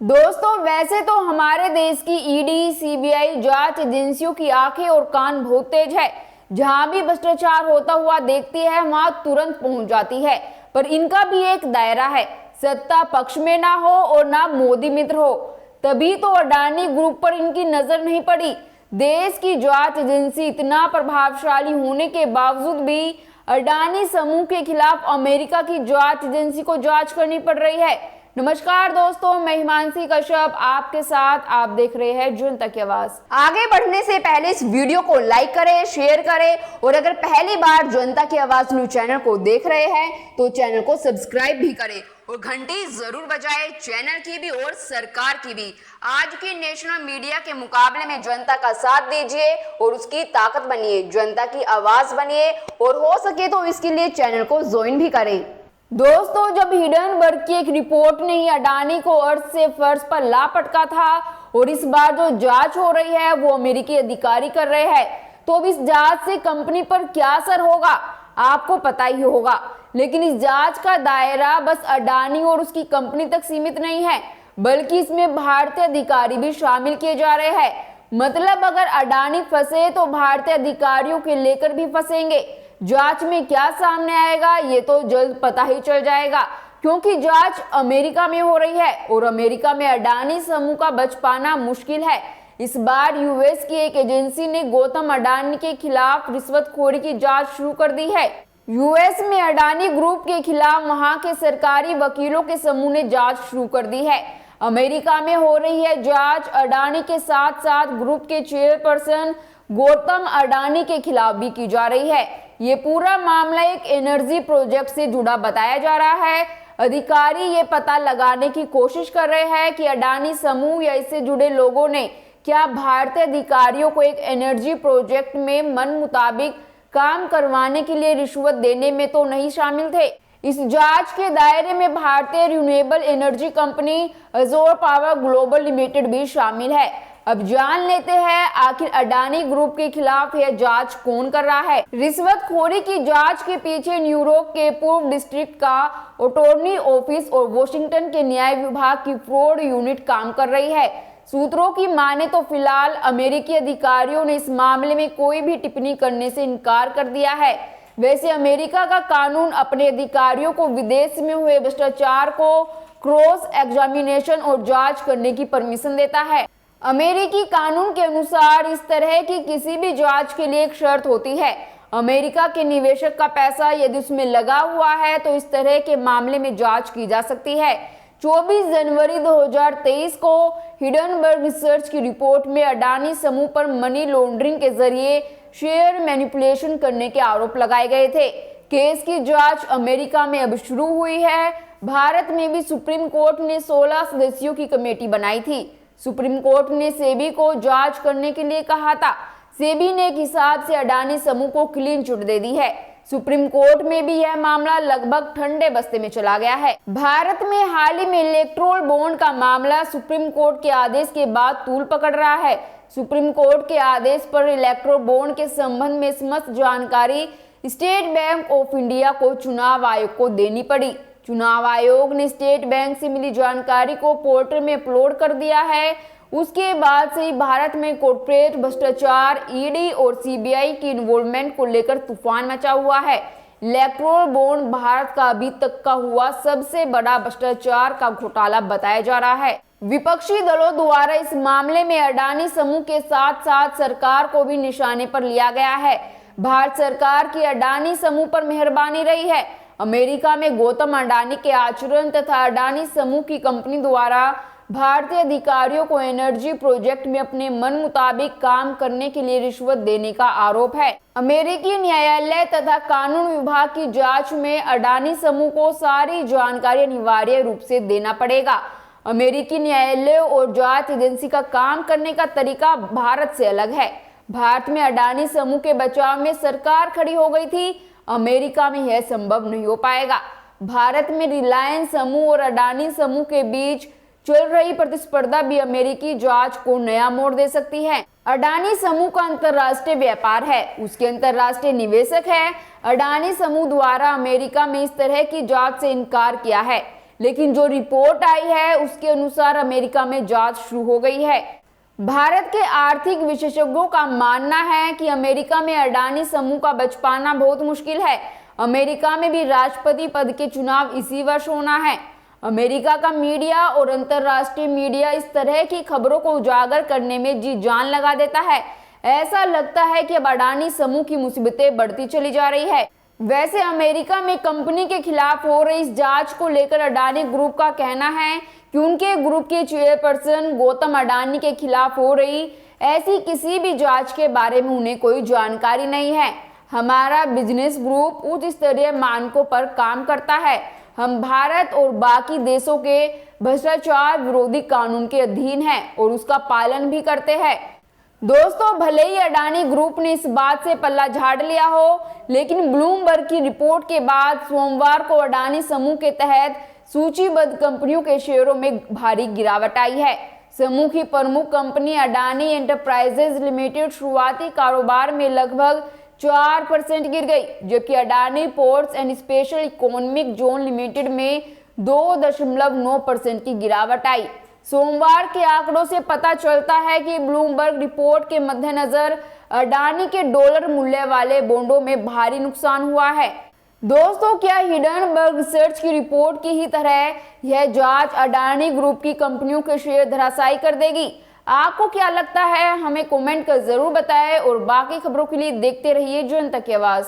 दोस्तों, वैसे तो हमारे देश की ईडी, सीबीआई जांच एजेंसियों की आंखें और कान बहुत तेज है। जहां भी भ्रष्टाचार होता हुआ देखती है वहां तुरंत पहुंच जाती है। पर इनका भी एक दायरा है, सत्ता पक्ष में ना हो और ना मोदी मित्र हो। तभी तो अडानी ग्रुप पर इनकी नजर नहीं पड़ी। देश की जांच एजेंसी इतना प्रभावशाली होने के बावजूद भी अडानी समूह के खिलाफ अमेरिका की जांच एजेंसी को जांच करनी पड़ रही है। नमस्कार दोस्तों, मैं हिमांशी कश्यप आपके साथ। आप देख रहे हैं जनता की आवाज। आगे बढ़ने से पहले इस वीडियो को लाइक करें, शेयर करें और अगर पहली बार जनता की आवाज न्यूज चैनल को देख रहे हैं तो चैनल को सब्सक्राइब भी करें और घंटी जरूर बजाएं, चैनल की भी और सरकार की भी। आज की नेशनल मीडिया के मुकाबले में जनता का साथ दीजिए और उसकी ताकत बनिए, जनता की आवाज बनिए और हो सके तो इसके लिए चैनल को ज्वाइन भी करें। दोस्तों, जब हिडनबर्ग की एक रिपोर्ट ने ही अडानी को अर्थ से फर्श पर ला पटका था और इस बार जो जांच हो रही है वो अमेरिकी अधिकारी कर रहे हैं, तो अब इस जांच से कंपनी पर क्या असर होगा आपको पता ही होगा। लेकिन इस जांच का दायरा बस अडानी और उसकी कंपनी तक सीमित नहीं है, बल्कि इसमें भारतीय अधिकारी भी शामिल किए जा रहे हैं। मतलब अगर अडानी फंसे तो भारतीय अधिकारियों के लेकर भी फंसेंगे। जांच में क्या सामने आएगा ये तो जल्द पता ही चल जाएगा, क्योंकि जांच अमेरिका में हो रही है और अमेरिका में अडानी समूह का बच पाना मुश्किल है। इस बार यूएस की एक एजेंसी ने गौतम अडानी के खिलाफ रिश्वतखोरी की जांच शुरू कर दी है। यूएस में अडानी ग्रुप के खिलाफ वहां के सरकारी वकीलों के समूह ने जांच शुरू कर दी है। अमेरिका में हो रही है जांच अडानी के साथ साथ ग्रुप के चेयरपर्सन गौतम अडानी के खिलाफ भी की जा रही है। ये पूरा मामला एक एनर्जी प्रोजेक्ट से जुड़ा बताया जा रहा है। अधिकारी ये पता लगाने की कोशिश कर रहे हैं कि अडानी समूह या इससे जुड़े लोगों ने क्या भारतीय अधिकारियों को एक एनर्जी प्रोजेक्ट में मन मुताबिक काम करवाने के लिए रिश्वत देने में तो नहीं शामिल थे। इस जांच के दायरे में भारतीय रिन्यूएबल एनर्जी कंपनी अजोर पावर ग्लोबल लिमिटेड भी शामिल है। अब जान लेते हैं आखिर अडानी ग्रुप के खिलाफ यह जांच कौन कर रहा है। रिश्वतखोरी की जांच के पीछे न्यूयॉर्क के पूर्व डिस्ट्रिक्ट का अटॉर्नी ऑफिस और वॉशिंगटन के न्याय विभाग की फ्रॉड यूनिट काम कर रही है। सूत्रों की माने तो फिलहाल अमेरिकी अधिकारियों ने इस मामले में कोई भी टिप्पणी करने से इनकार कर दिया है। वैसे अमेरिका का कानून अपने अधिकारियों को विदेश में हुए भ्रष्टाचार को क्रॉस एग्जामिनेशन और जांच करने की परमिशन देता है। अमेरिकी कानून के अनुसार इस तरह की किसी भी जांच के लिए एक शर्त होती है। अमेरिका के निवेशक का पैसा यदि उसमें लगा हुआ है तो इस तरह के मामले में जांच की जा सकती है। 24 जनवरी 2023 को हिडनबर्ग रिसर्च की रिपोर्ट में अडानी समूह पर मनी लॉन्ड्रिंग के जरिए शेयर मैनिपुलेशन करने के आरोप लगाए गए थे। केस की जांच अमेरिका में अब शुरू हुई है। भारत में भी सुप्रीम कोर्ट ने 16 सदस्यों की कमेटी बनाई थी। सुप्रीम कोर्ट ने सेबी को जांच करने के लिए कहा था। सेबी ने एक हिसाब से अडानी समूह को क्लीन चिट दे दी है। सुप्रीम कोर्ट में भी यह मामला लगभग ठंडे बस्ते में चला गया है। भारत में हाल ही में इलेक्ट्रोल बॉन्ड का मामला सुप्रीम कोर्ट के आदेश के बाद तूल पकड़ रहा है। सुप्रीम कोर्ट के आदेश पर इलेक्ट्रोल बॉन्ड के संबंध में समस्त जानकारी स्टेट बैंक ऑफ इंडिया को चुनाव आयोग को देनी पड़ी। चुनाव आयोग ने स्टेट बैंक से मिली जानकारी को पोर्टल में अपलोड कर दिया है। उसके बाद से ही भारत में कॉर्पोरेट भ्रष्टाचार, ईडी और सीबीआई की इन्वॉल्वमेंट को लेकर तूफान मचा हुआ है। इलेक्ट्रोल बॉन्ड भारत का अभी तक का हुआ सबसे बड़ा भ्रष्टाचार का घोटाला बताया जा रहा है। विपक्षी दलों द्वारा इस मामले में अडानी समूह के साथ साथ सरकार को भी निशाने पर लिया गया है। भारत सरकार की अडानी समूह पर मेहरबानी रही है। अमेरिका में गौतम अडानी के आचरण तथा अडानी समूह की कंपनी द्वारा भारतीय अधिकारियों को एनर्जी प्रोजेक्ट में अपने मन मुताबिक काम करने के लिए रिश्वत देने का आरोप है। अमेरिकी न्यायालय तथा कानून विभाग की जांच में अडानी समूह को सारी जानकारी अनिवार्य रूप से देना पड़ेगा। अमेरिकी न्यायालय और जांच एजेंसी का काम करने का तरीका भारत से अलग है। भारत में अडानी समूह के बचाव में सरकार खड़ी हो गई थी, अमेरिका में यह संभव नहीं हो पाएगा। भारत में रिलायंस समूह और अडानी समूह के बीच चल रही प्रतिस्पर्धा भी अमेरिकी जांच को नया मोड़ दे सकती है। अडानी समूह का अंतर्राष्ट्रीय व्यापार है, उसके अंतर्राष्ट्रीय निवेशक है। अडानी समूह द्वारा अमेरिका में इस तरह की जांच से इनकार किया है, लेकिन जो रिपोर्ट आई है उसके अनुसार अमेरिका में जांच शुरू हो गई है। भारत के आर्थिक विशेषज्ञों का मानना है कि अमेरिका में अडानी समूह का बच पाना बहुत मुश्किल है। अमेरिका में भी राष्ट्रपति पद के चुनाव इसी वर्ष होना है। अमेरिका का मीडिया और अंतर्राष्ट्रीय मीडिया इस तरह की खबरों को उजागर करने में जी जान लगा देता है। ऐसा लगता है कि अब अडानी समूह की मुसीबतें बढ़ती चली जा रही है। वैसे अमेरिका में कंपनी के खिलाफ हो रही इस जांच को लेकर अडानी ग्रुप का कहना है कि उनके ग्रुप के चेयरपर्सन गौतम अडानी के खिलाफ हो रही ऐसी किसी भी जांच के बारे में उन्हें कोई जानकारी नहीं है। हमारा बिजनेस ग्रुप उच्च स्तरीय मानकों पर काम करता है। हम भारत और बाकी देशों के भ्रष्टाचार विरोधी कानून के अधीन हैं और उसका पालन भी करते हैं। दोस्तों, भले ही अडानी ग्रुप ने इस बात से पल्ला झाड़ लिया हो, लेकिन ब्लूमबर्ग की रिपोर्ट के बाद सोमवार को अडानी समूह के तहत सूचीबद्ध कंपनियों के शेयरों में भारी गिरावट आई है। समूह की प्रमुख कंपनी अडानी एंटरप्राइजेज लिमिटेड शुरुआती कारोबार में लगभग 4% गिर गई, जबकि Adani ports and special economic zone limited में 2.9% की गिरावट आई। सोमवार के आंकड़ों से पता चलता है कि ब्लूमबर्ग रिपोर्ट के मद्देनजर अडानी के डॉलर मूल्य वाले बॉन्डों में भारी नुकसान हुआ है। दोस्तों, क्या हिंडनबर्ग रिसर्च की रिपोर्ट की ही तरह यह जांच अडानी ग्रुप की कंपनियों के शेयर धराशायी कर देगी? आपको क्या लगता है? हमें कमेंट कर जरूर बताएं और बाकी खबरों के लिए देखते रहिए जनता की आवाज।